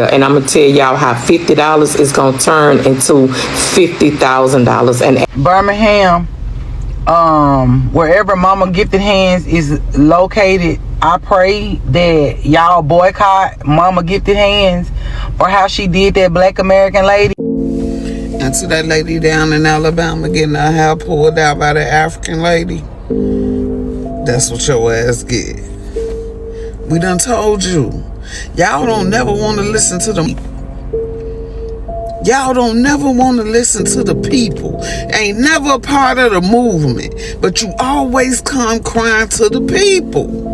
And I'm gonna tell y'all how $50 is gonna turn into $50,000. And Birmingham, wherever Mama Gifted Hands is located, I pray that y'all boycott Mama Gifted Hands for how she did that Black American lady. And to that lady down in Alabama getting her hair pulled out by the African lady, that's what your ass get. We done told you. Y'all don't never want to listen to them. Y'all don't never want to listen to the people. Ain't never a part of the movement, but you always come crying to the people.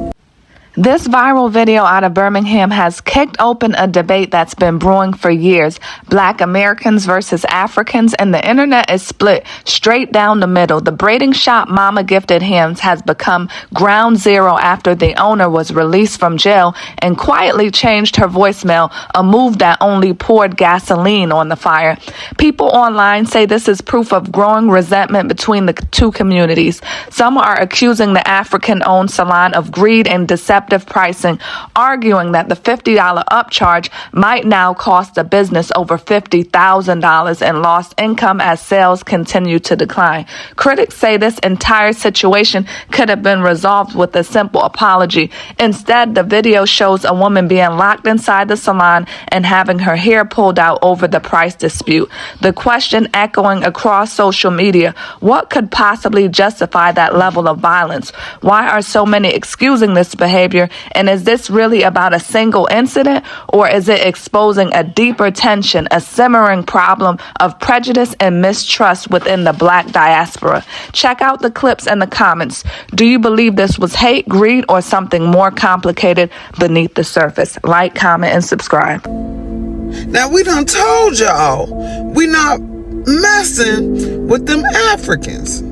This viral video out of Birmingham has kicked open a debate that's been brewing for years. Black Americans versus Africans, and the internet is split straight down the middle. The braiding shop Mama Gifted Hands has become ground zero after the owner was released from jail and quietly changed her voicemail, a move that only poured gasoline on the fire. People online say this is proof of growing resentment between the two communities. Some are accusing the African-owned salon of greed and deceptive pricing, arguing that the $50 upcharge might now cost the business over $50,000 in lost income as sales continue to decline. Critics say this entire situation could have been resolved with a simple apology. Instead, the video shows a woman being locked inside the salon and having her hair pulled out over the price dispute. The question echoing across social media: what could possibly justify that level of violence? Why are so many excusing this behavior? And is this really about a single incident, or is it exposing a deeper tension, a simmering problem of prejudice and mistrust within the Black diaspora? Check out the clips and the comments. Do you believe this was hate, greed, or something more complicated beneath the surface? Like, comment, and subscribe. Now, we done told y'all, we not messing with them Africans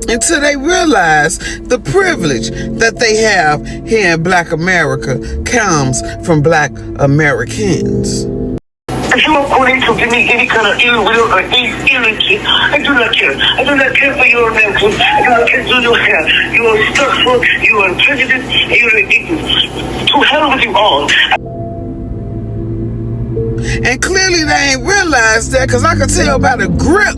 until they realize the privilege that they have here in Black America comes from Black Americans. If you are going to give me any kind of ill will or ill intent, I do not care. I do not care for your Americans. I do not care for your hair. You are structural, you are prejudiced, and you are ignorant. To hell with you all. And clearly they ain't realized that, because I could tell by the grip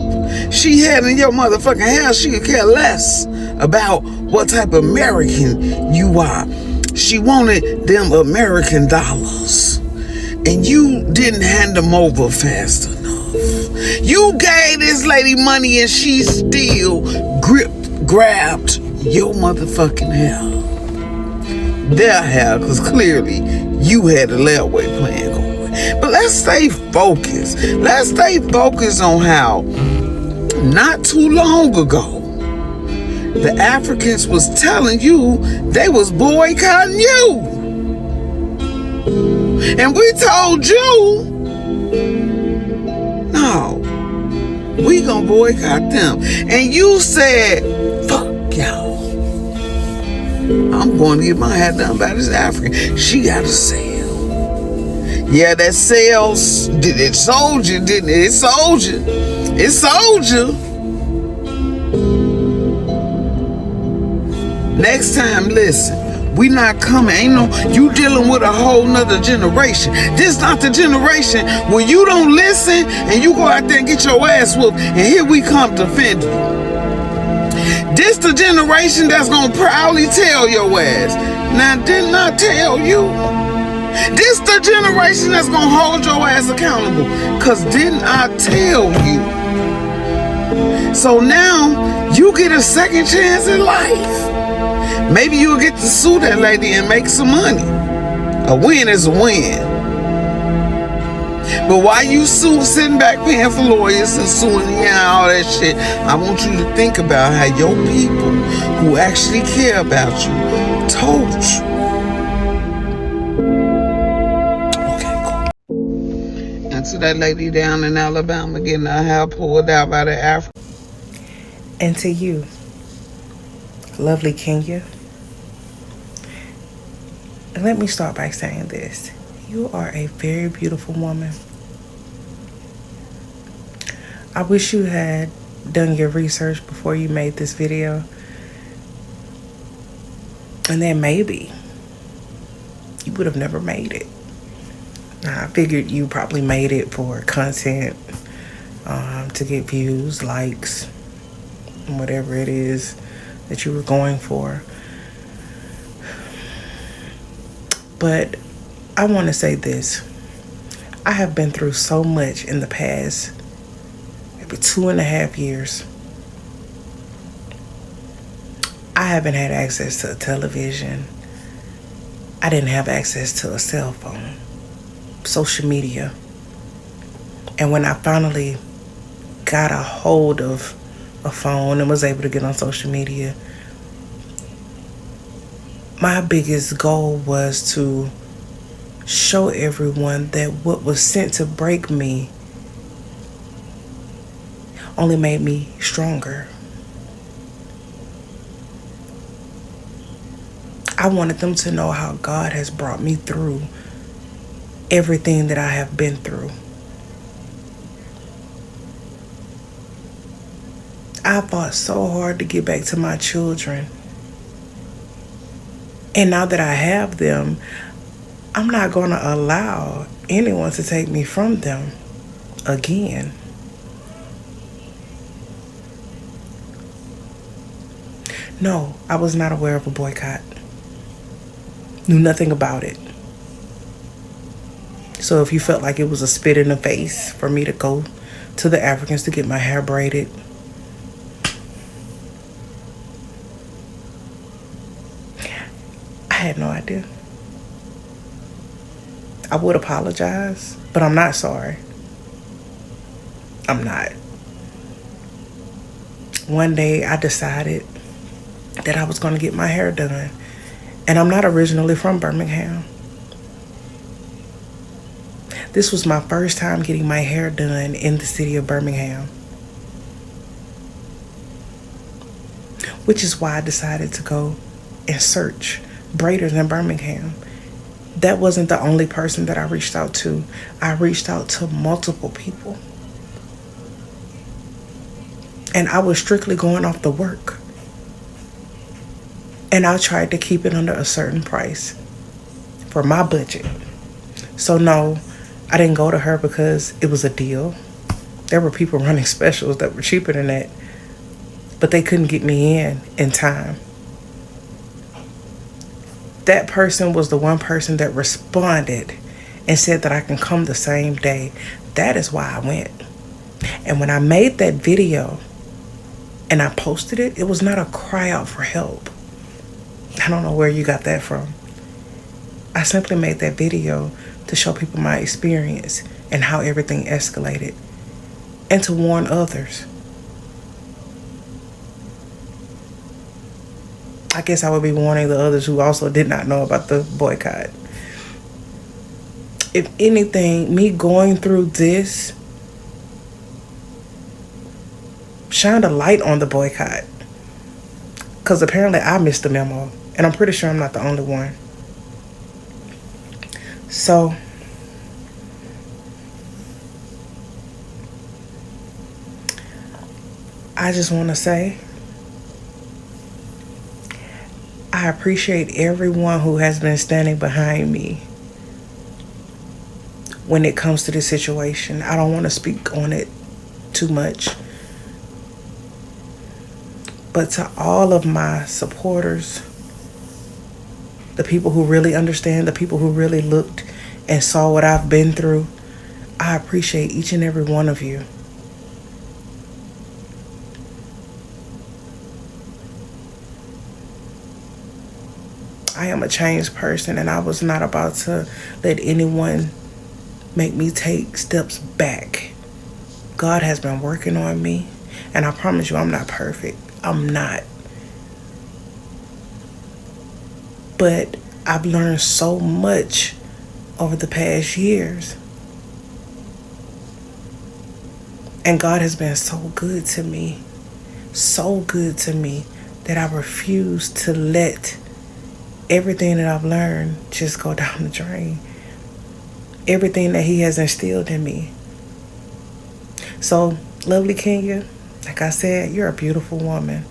she had in your motherfucking hair, she could care less about what type of American you are. She wanted them American dollars, and you didn't hand them over fast enough. You gave this lady money and she still grabbed your motherfucking hair. Their hair, because clearly you had a layaway plan going. But let's stay focused. Let's stay focused on how not too long ago the Africans was telling you they was boycotting you. And we told you, no, we gonna boycott them. And you said, fuck y'all. I'm going to get my hair done by this African. She got a sale. Yeah, that sales, it sold you, didn't it? It sold you. It sold you. Next time, listen, we not coming. Ain't no, you dealing with a whole nother generation. This not the generation where you don't listen and you go out there and get your ass whooped, and here we come to defend you. This the generation that's gonna proudly tell your ass, now didn't I tell you? This the generation that's gonna hold your ass accountable, cause didn't I tell you? So now you get a second chance in life. Maybe you'll get to sue that lady and make some money. A win is a win. But while you sitting back paying for lawyers and suing and all that shit, I want you to think about how your people who actually care about you told you. To that lady down in Alabama getting her hair pulled out by the African. And to you, lovely Kenya, and let me start by saying this: you are a very beautiful woman. I wish you had done your research before you made this video, and then maybe you would have never made it. I figured you probably made it for content, to get views, likes, whatever it is that you were going for. But I want to say this. I have been through so much in the past, maybe 2.5 years. I haven't had access to a television. I didn't have access to a cell phone, social media. And when I finally got a hold of a phone and was able to get on social media, my biggest goal was to show everyone that what was sent to break me only made me stronger. I wanted them to know how God has brought me through everything that I have been through. I fought so hard to get back to my children. And now that I have them, I'm not going to allow anyone to take me from them again. No, I was not aware of a boycott. Knew nothing about it. So if you felt like it was a spit in the face for me to go to the Africans to get my hair braided, I had no idea. I would apologize, but I'm not sorry. I'm not. One day I decided that I was going to get my hair done. And I'm not originally from Birmingham. This was my first time getting my hair done in the city of Birmingham. Which is why I decided to go and search braiders in Birmingham. That wasn't the only person that I reached out to. I reached out to multiple people. And I was strictly going off the work. And I tried to keep it under a certain price for my budget. So no, I didn't go to her because it was a deal. There were people running specials that were cheaper than that, but they couldn't get me in time. That person was the one person that responded and said that I can come the same day. That is why I went. And when I made that video and I posted it, it was not a cry out for help. I don't know where you got that from. I simply made that video to show people my experience and how everything escalated, and to warn others. I guess I would be warning the others who also did not know about the boycott. If anything, me going through this shined a light on the boycott, because apparently I missed the memo. And I'm pretty sure I'm not the only one. So, I just want to say, I appreciate everyone who has been standing behind me when it comes to this situation. I don't want to speak on it too much. But to all of my supporters, the people who really understand, the people who really looked and saw what I've been through, I appreciate each and every one of you. I am a changed person, and I was not about to let anyone make me take steps back. God has been working on me, and I promise you I'm not perfect. I'm not. But I've learned so much over the past years. And God has been so good to me. So good to me that I refuse to let everything that I've learned just go down the drain. Everything that He has instilled in me. So, lovely Kenya, like I said, you're a beautiful woman.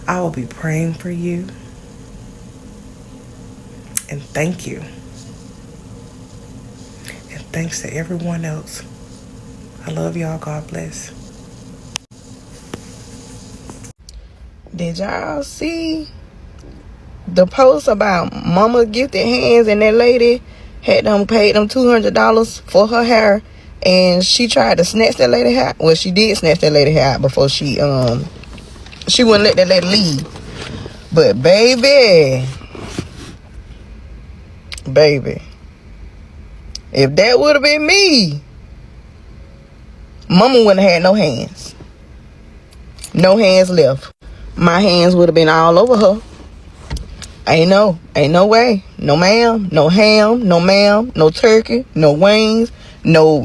I will be praying for you. And thank you. And thanks to everyone else. I love y'all. God bless. Did y'all see the post about Mama gifted hands and that lady had them paid them $200 for her hair, and she tried to snatch that lady hair? Well, she did snatch that lady hair out before she wouldn't let that lady leave. But baby, if that would have been me, Mama wouldn't have had no hands. No hands left. My hands would have been all over her. Ain't no way. No ma'am, no ham, no ma'am, no turkey, no wings, no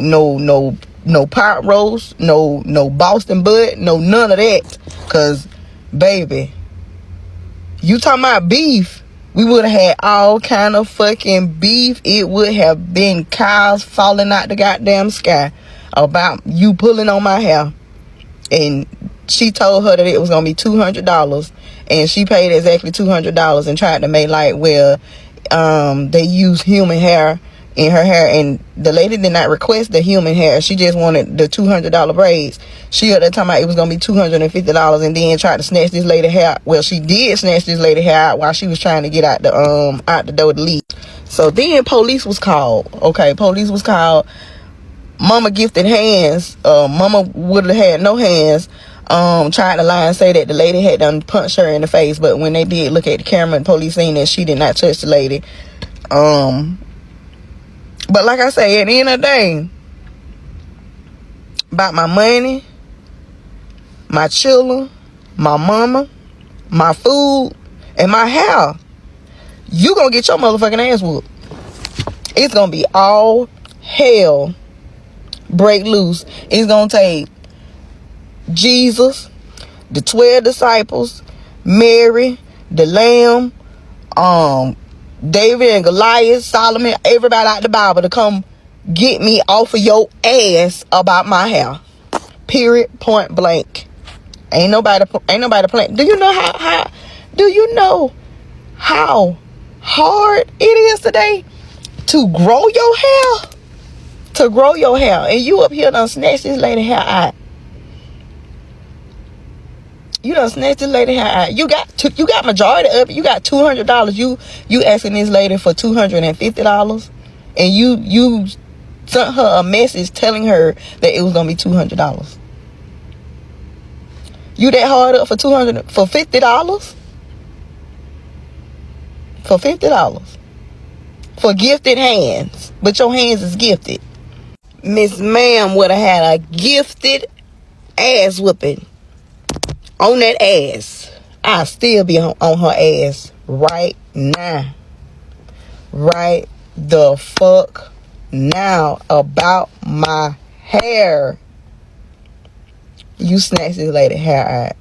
pot roast, no Boston butt, no none of that. Cause baby, you talking about beef, we would have had all kind of fucking beef. It would have been cows falling out the goddamn sky about you pulling on my hair. And she told her that it was gonna be $200, and she paid exactly $200 and tried to make like, well, they use human hair in her hair, and the lady did not request the human hair. She just wanted the $200 braids. She at that time it was gonna be $250, and then tried to snatch this lady hair. Well, she did snatch this lady hair out while she was trying to get out the door to leave. So then police was called. Okay, police was called. Mama gifted hands. Mama would have had no hands. Tried to lie and say that the lady had done punched her in the face, but when they did look at the camera and police seen that she did not touch the lady. But like I say, at the end of the day, about my money, my children, my mama, my food, and my hair, you gonna get your motherfucking ass whooped. It's gonna be all hell break loose. It's gonna take Jesus, the 12 disciples, Mary, the Lamb, David and Goliath, Solomon, everybody out the Bible to come get me off of your ass about my hair. Period. Point blank. Ain't nobody playing. Do you know how hard it is today to grow your hair? To grow your hair, and you up here done snatch this lady hair out. You done snatched this lady hair out. You got majority of it. You got $200. You asking this lady for $250, and you sent her a message telling her that it was gonna be $200. You that hard up for $50? For $50 for gifted hands, but your hands is gifted. Miss Ma'am would have had a gifted ass whooping on that ass. I'll still be on her ass right now. Right the fuck now about my hair. You snatched this lady hair out.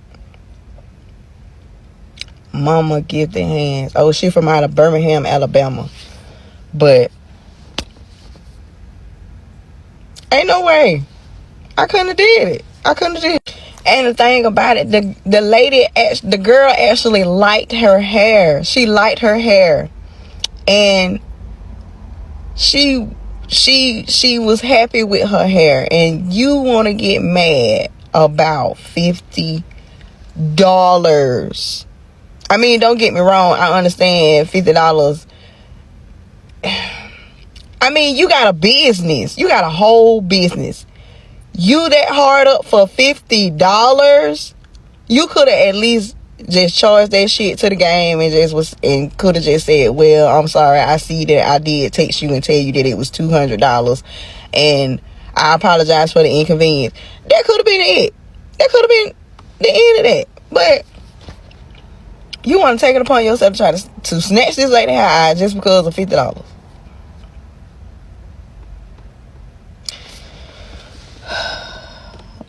Mama gifted hands. Oh, she from out of Birmingham, Alabama. But ain't no way. I couldn't have did it. And the thing about it, the girl actually liked her hair. She liked her hair. And she was happy with her hair. And you want to get mad about $50. I mean, don't get me wrong. I understand $50. I mean, you got a business. You got a whole business. You that hard up for $50? You could have at least just charged that shit to the game and could have just said, well, I'm sorry, I see that I did text you and tell you that it was $200, and I apologize for the inconvenience. That could have been it. That could have been the end of that. But you want to take it upon yourself to try to snatch this lady hair out just because of $50.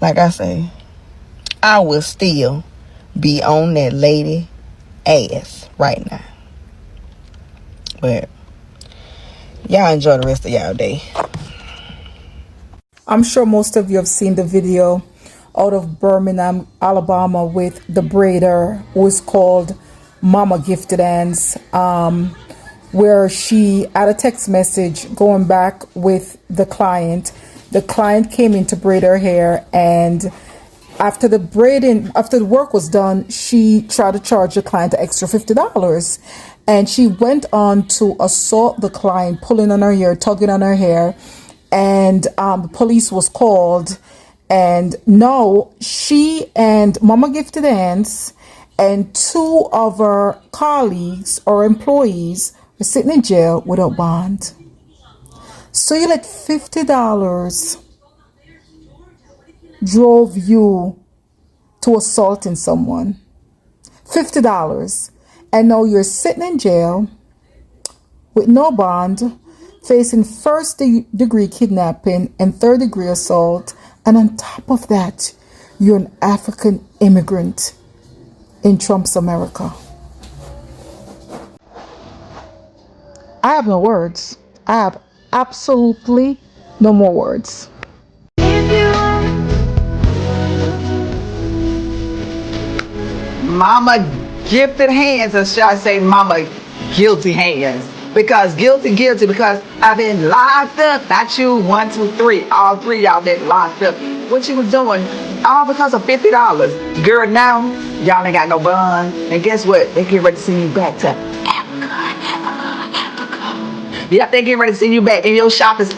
Like I say, I will still be on that lady ass right now. But y'all enjoy the rest of y'all day. I'm sure most of you have seen the video out of Birmingham, Alabama, with the braider who is called Mama Gifted Hands, where she had a text message going back with the client. The client came in to braid her hair, and after the work was done, she tried to charge the client an extra $50. And she went on to assault the client, pulling on her hair, tugging on her hair. And the police was called. And now she and Mama Gifted Hands and two of her colleagues or employees are sitting in jail without bond. So you let $50 drove you to assaulting someone. $50. And now you're sitting in jail with no bond, facing first-degree kidnapping and third-degree assault. And on top of that, you're an African immigrant in Trump's America. I have no words. I have absolutely no more words. Mama Gifted Hands, or should I say Mama Guilty Hands? Because guilty, because I've been locked up. Not you, 1, 2, 3. All three y'all been locked up. What you was doing? All because of $50. Girl, now y'all ain't got no bond. And guess what? They get ready to send you back to Africa. Yep, they get ready to send you back, and your shop is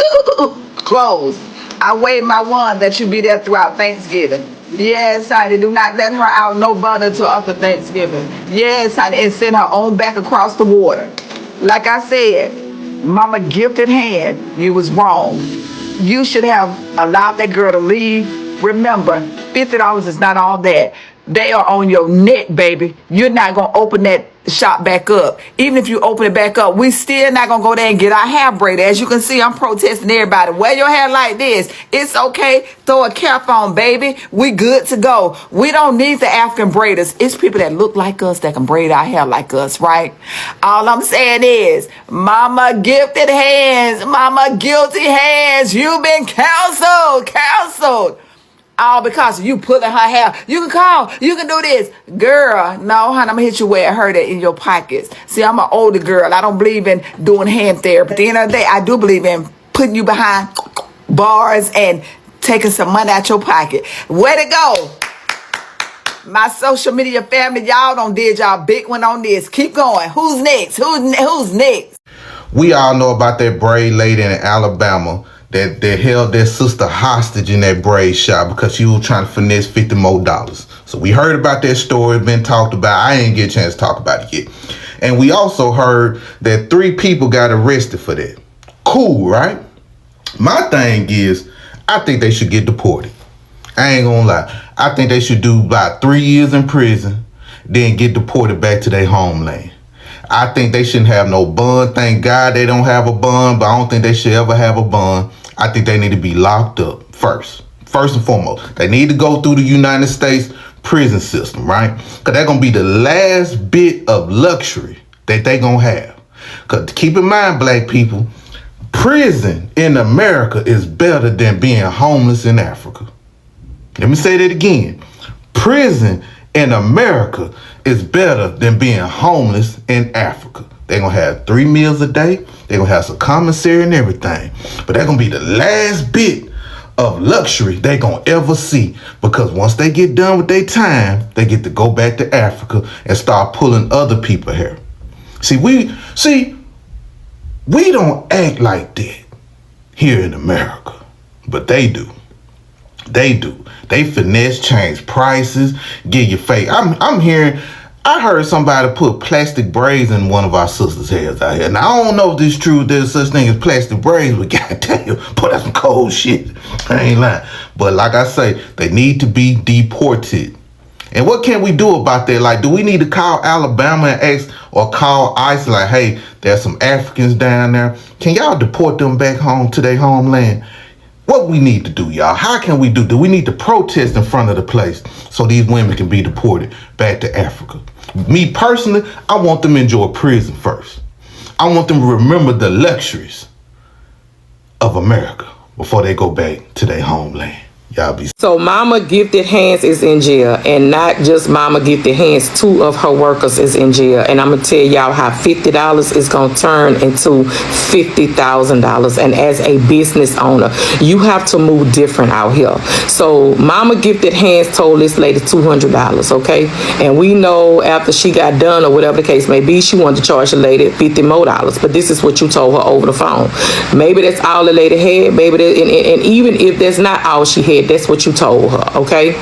closed. I wave my wand that you be there throughout Thanksgiving. Yes, honey, do not let her out no bond until after Thanksgiving. Yes, honey, and send her on back across the water. Like I said, Mama Gifted Hand, you was wrong. You should have allowed that girl to leave. Remember, $50 is not all that. They are on your neck, baby. You're not going to open that shop back up. Even if you open it back up, we still not going to go there and get our hair braided. As you can see, I'm protesting everybody. Wear your hair like this. It's okay. Throw a cap on, baby. We good to go. We don't need the African braiders. It's people that look like us that can braid our hair like us, right? All I'm saying is, Mama Gifted Hands, Mama Guilty Hands, you've been counseled. All because you pulling her hair. You can call. You can do this. Girl, no, honey, I'm going to hit you where it hurt it in your pockets. See, I'm an older girl. I don't believe in doing hand therapy. At the end of the day, I do believe in putting you behind bars and taking some money out your pocket. Way to go. My social media family, y'all done did y'all big one on this. Keep going. Who's next? Who's next? We all know about that braid lady in Alabama that held their sister hostage in that braid shop because she was trying to finesse $50 more. So we heard about that story, been talked about. I ain't get a chance to talk about it yet. And we also heard that 3 people got arrested for that. Cool, right? My thing is, I think they should get deported. I ain't gonna lie. I think they should do about 3 years in prison, then get deported back to their homeland. I think they shouldn't have no bond. Thank God they don't have a bond, but I don't think they should ever have a bond. I think they need to be locked up first and foremost. They need to go through the United States prison system, right? Because that's going to be the last bit of luxury that they going to have. Because keep in mind, black people, prison in America is better than being homeless in Africa. Let me say that again. Prison in America is better than being homeless in Africa. They're going to have 3 meals a day. They're going to have some commissary and everything. But they're going to be the last bit of luxury they're going to ever see. Because once they get done with their time, they get to go back to Africa and start pulling other people here. We don't act like that here in America. But they do. They finesse, change prices, give you fake. I heard somebody put plastic braids in one of our sisters' hairs out here. Now, I don't know if this is true, there's such thing as plastic braids, but goddamn, boy, that's some cold shit. I ain't lying. But like I say, they need to be deported. And what can we do about that? Like, do we need to call Alabama and ask, or call ICE like, hey, there's some Africans down there. Can y'all deport them back home to their homeland? What we need to do, y'all? How can we do? Do we need to protest in front of the place so these women can be deported back to Africa? Me personally, I want them to enjoy prison first. I want them to remember the luxuries of America before they go back to their homeland. Y'all be. So Mama Gifted Hands is in jail, and not just Mama Gifted Hands. 2 of her workers is in jail, and I'm gonna tell y'all how $50 is gonna turn into $50,000. And as a business owner, you have to move different out here. So Mama Gifted Hands told this lady $200, okay? And we know after she got done or whatever the case may be, she wanted to charge the lady $50 more. But this is what you told her over the phone. Maybe that's all the lady had. Maybe that, and even if that's not all she had, that's what you told her, okay?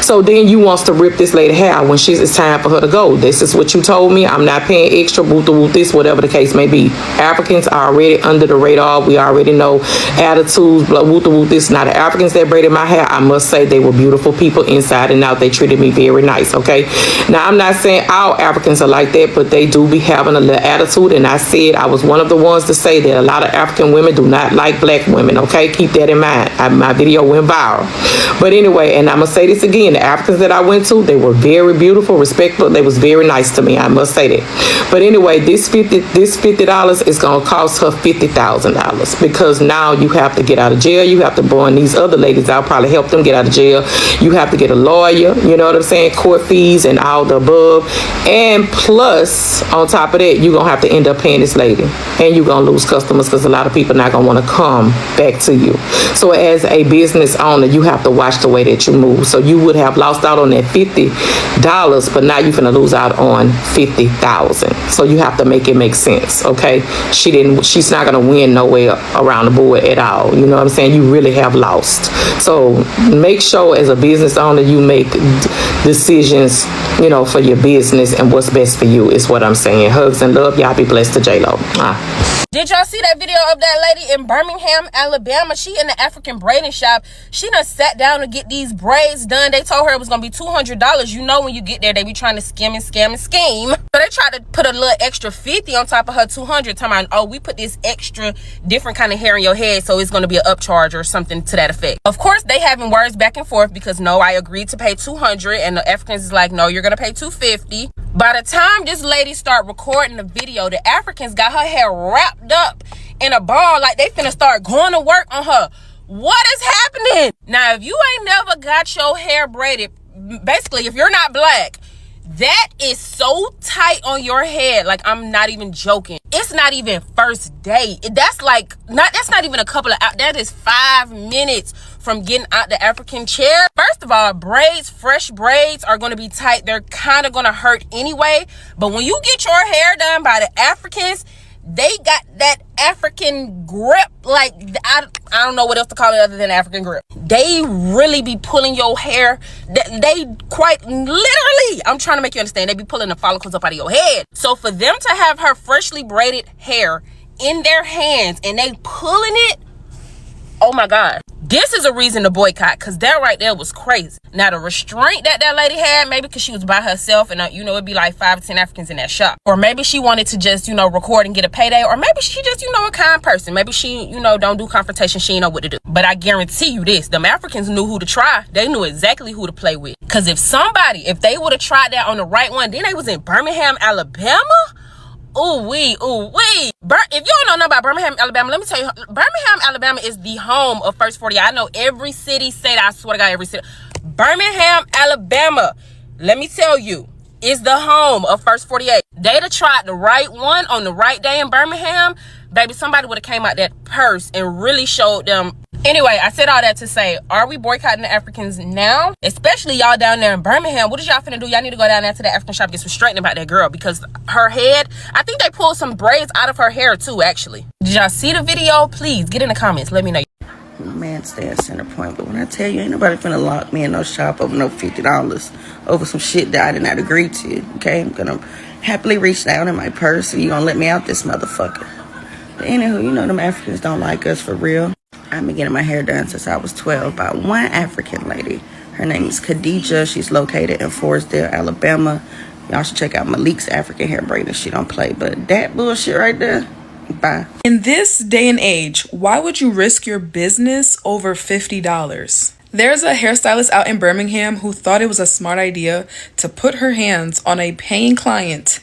So then you wants to rip this lady hair when it's time for her to go. This is what you told me. I'm not paying extra, woo this, whatever the case may be. Africans are already under the radar. We already know attitudes, blah, woo this. Now the Africans that braided my hair, I must say they were beautiful people inside and out. They treated me very nice, okay? Now I'm not saying all Africans are like that, but they do be having a little attitude, and I said I was one of the ones to say that a lot of African women do not like black women, okay? Keep that in mind. My video went viral. But anyway, and I'm going to say this again, the Africans that I went to, they were very beautiful, respectful. They was very nice to me. I must say that. But anyway, this $50 is going to cost her $50,000 because now you have to get out of jail. You have to bond these other ladies out, probably help them get out of jail. You have to get a lawyer, you know what I'm saying, court fees and all the above. And plus, on top of that, you're going to have to end up paying this lady. And you're going to lose customers because a lot of people not going to want to come back to you. So as a business owner, you have to watch the way that you move. So you would have lost out on that $50, but now you're gonna lose out on $50,000. So you have to make it make sense, okay? She's not gonna win nowhere around the board at all. You know what I'm saying? You really have lost. So make sure as a business owner you make decisions, you know, for your business and what's best for you is what I'm saying. Hugs and love. Y'all be blessed to J-Lo. Did y'all see that video of that lady in Birmingham, Alabama? She in the African braiding shop. She done sat down to get these braids done. They told her it was going to be $200. You know when you get there, they be trying to scam and scam and scheme. So they tried to put a little extra 50 on top of her 200. Talking about, oh, we put this extra different kind of hair in your head, so it's going to be an upcharge or something to that effect. Of course, they having words back and forth because, no, I agreed to pay $200. And the Africans is like, no, you're going to pay $250. By the time this lady start recording the video, the Africans got her hair wrapped up in a ball like they finna start going to work on her. What is happening? Now, if you ain't never got your hair braided, basically, if you're not black, that is so tight on your head. Like, I'm not even joking. It's not even first day. That's not even a couple of hours. That is 5 minutes from getting out the African chair. First of all, fresh braids are going to be tight. They're kind of going to hurt anyway. But when you get your hair done by the Africans, they got that African grip. Like, I don't know what else to call it other than African grip. They really be pulling your hair. They quite literally, I'm trying to make you understand, they be pulling the follicles up out of your head. So for them to have her freshly braided hair in their hands and they pulling it, oh my God. This is a reason to boycott, because that right there was crazy. Now, the restraint that lady had, maybe because she was by herself and, you know, it'd be like 5 or 10 Africans in that shop. Or maybe she wanted to just, you know, record and get a payday. Or maybe she just, you know, a kind person. Maybe she, you know, don't do confrontation. She ain't know what to do. But I guarantee you this, them Africans knew who to try. They knew exactly who to play with. Because if they would have tried that on the right one, then they was in Birmingham, Alabama. Ooh wee. If you don't know nothing about Birmingham, Alabama, let me tell you, Birmingham, Alabama is the home of First 40. I know every city, state, I swear to God, every city. Birmingham, Alabama, let me tell you, is the home of First 48. They'd have tried the right one on the right day in Birmingham. Baby, somebody would have came out that purse and really showed them. Anyway, I said all that to say, are we boycotting the Africans now? Especially y'all down there in Birmingham. What is y'all finna do? Y'all need to go down there to the African shop and get some straightening about that girl, because her head, I think they pulled some braids out of her hair too, actually. Did y'all see the video? Please get in the comments. Let me know. My man stay at center point, but when I tell you, ain't nobody finna lock me in no shop over no $50 over some shit that I did not agree to, okay? I'm gonna happily reach down in my purse and you gonna let me out this motherfucker. But anywho, you know them Africans don't like us for real. I've been getting my hair done since I was 12 by one African lady. Her name is Khadija. She's located in Forestdale, Alabama. Y'all should check out Malik's African hair braiding. She don't play, but that bullshit right there, bye. In this day and age, why would you risk your business over $50? There's a hairstylist out in Birmingham who thought it was a smart idea to put her hands on a paying client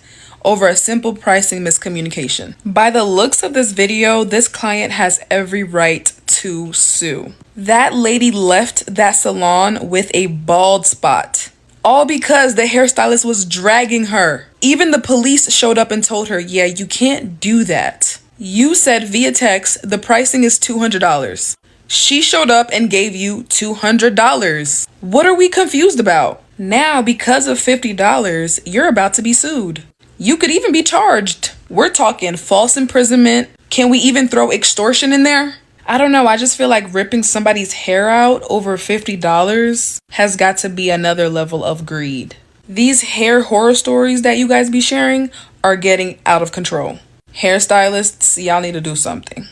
over a simple pricing miscommunication. By the looks of this video, this client has every right to sue. That lady left that salon with a bald spot, all because the hairstylist was dragging her. Even the police showed up and told her, yeah, you can't do that. You said via text, the pricing is $200. She showed up and gave you $200. What are we confused about? Now, because of $50, you're about to be sued. You could even be charged. We're talking false imprisonment. Can we even throw extortion in there? I don't know. I just feel like ripping somebody's hair out over $50 has got to be another level of greed. These hair horror stories that you guys be sharing are getting out of control. Hairstylists, y'all need to do something.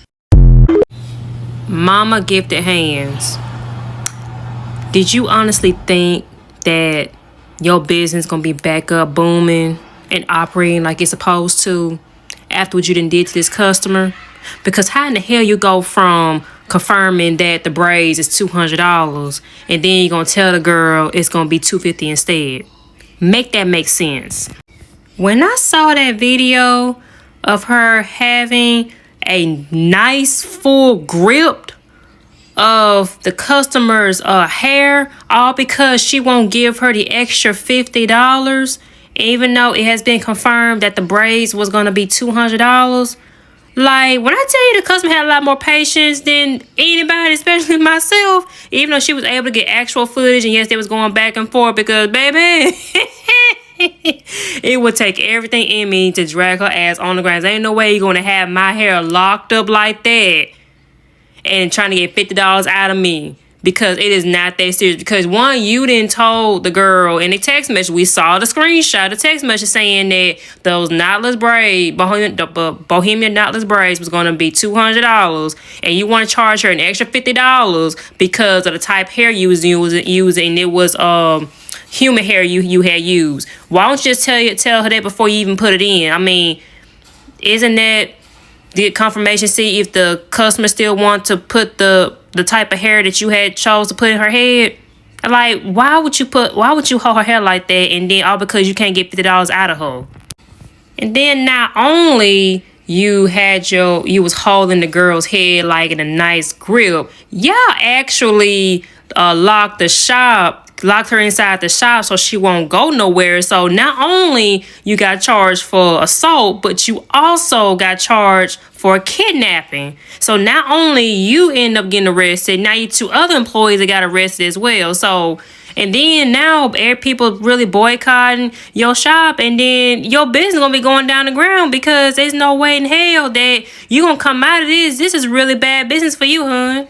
Mama gifted hands. Did you honestly think that your business gonna be back up booming and operating like it's supposed to after what you done did to this customer? Because how in the hell you go from confirming that the braids is $200 and then you're gonna tell the girl it's gonna be $250 instead? Make that make sense. When I saw that video of her having a nice full grip of the customer's hair, all because she won't give her the extra $50, even though it has been confirmed that the braids was gonna be $200. Like, when I tell you the customer had a lot more patience than anybody, especially myself, even though she was able to get actual footage, and yes, they was going back and forth because, baby, it would take everything in me to drag her ass on the ground. There ain't no way you're going to have my hair locked up like that and trying to get $50 out of me, because it is not that serious. Because one, you didn't told the girl in the text message, we saw the screenshot, the text message saying that those knotless braid, Bohemian knotless braids was going to be $200, and you want to charge her an extra $50 because of the type hair you was using. It was human hair you had used. Why don't you just tell her that before you even put it in? I mean, isn't that the confirmation? See if the customer still want to put the type of hair that you had chose to put in her head. Like, why would you hold her hair like that, and then all because you can't get $50 out of her? And then not only you was holding the girl's head like in a nice grip, y'all actually locked her inside the shop so she won't go nowhere. So not only you got charged for assault, but you also got charged for kidnapping. So not only you end up getting arrested, now you two other employees that got arrested as well. So, and then now people really boycotting your shop, and then your business gonna be going down the ground because there's no way in hell that you gonna come out of this. This is really bad business for you, hun.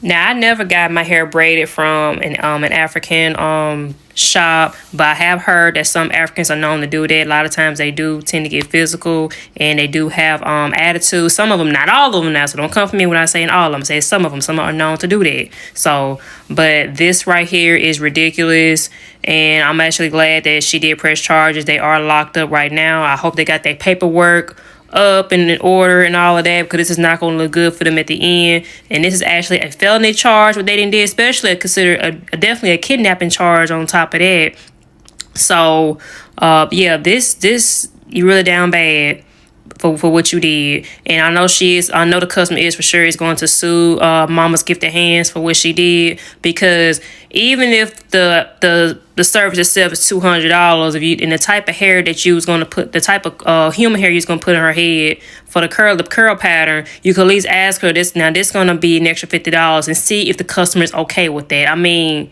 Now, I never got my hair braided from an African shop, but I have heard that some Africans are known to do that. A lot of times they do tend to get physical, and they do have attitude. Some of them, not all of them now, so don't come for me when I say all of them. I say some of them. Some are known to do that. So, but this right here is ridiculous, and I'm actually glad that she did press charges. They are locked up right now. I hope they got their paperwork up and in order and all of that, because this is not going to look good for them at the end. And this is actually a felony charge, what they didn't do, especially definitely a kidnapping charge on top of that. So yeah, this you really down bad for what you did. And I know the customer is for sure is going to sue Mama's Gifted Hands for what she did, because even if the service itself is $200, if you and the type of hair that you was going to put, the type of human hair you was going to put in her head for the curl pattern, you could at least ask her this going to be an extra $50 and see if the customer is okay with that. I mean,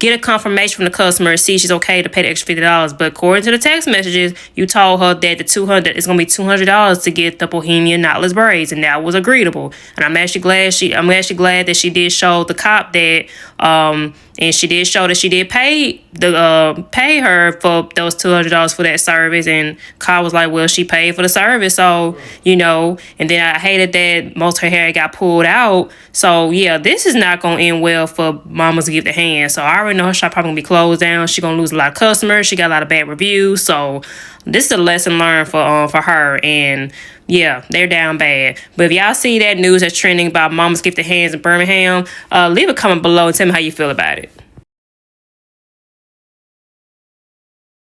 get a confirmation from the customer and see if she's okay to pay the extra $50. But according to the text messages, you told her that the $200 is gonna be $200 to get the Bohemian knotless braids, and that was agreeable. And I'm actually glad that she did show the cop that and she did show that she did pay her for those $200 for that service. And cop was like, well, she paid for the service, so and then I hated that most of her hair got pulled out. So yeah, this is not gonna end well for Mama's Gifted Hands. So I already know her shop probably gonna be closed down. She gonna lose a lot of customers. She got a lot of bad reviews. So this is a lesson learned for her. And yeah, they're down bad. But if y'all see that news that's trending about Mama's Gifted Hands in Birmingham, leave a comment below and tell me how you feel about it.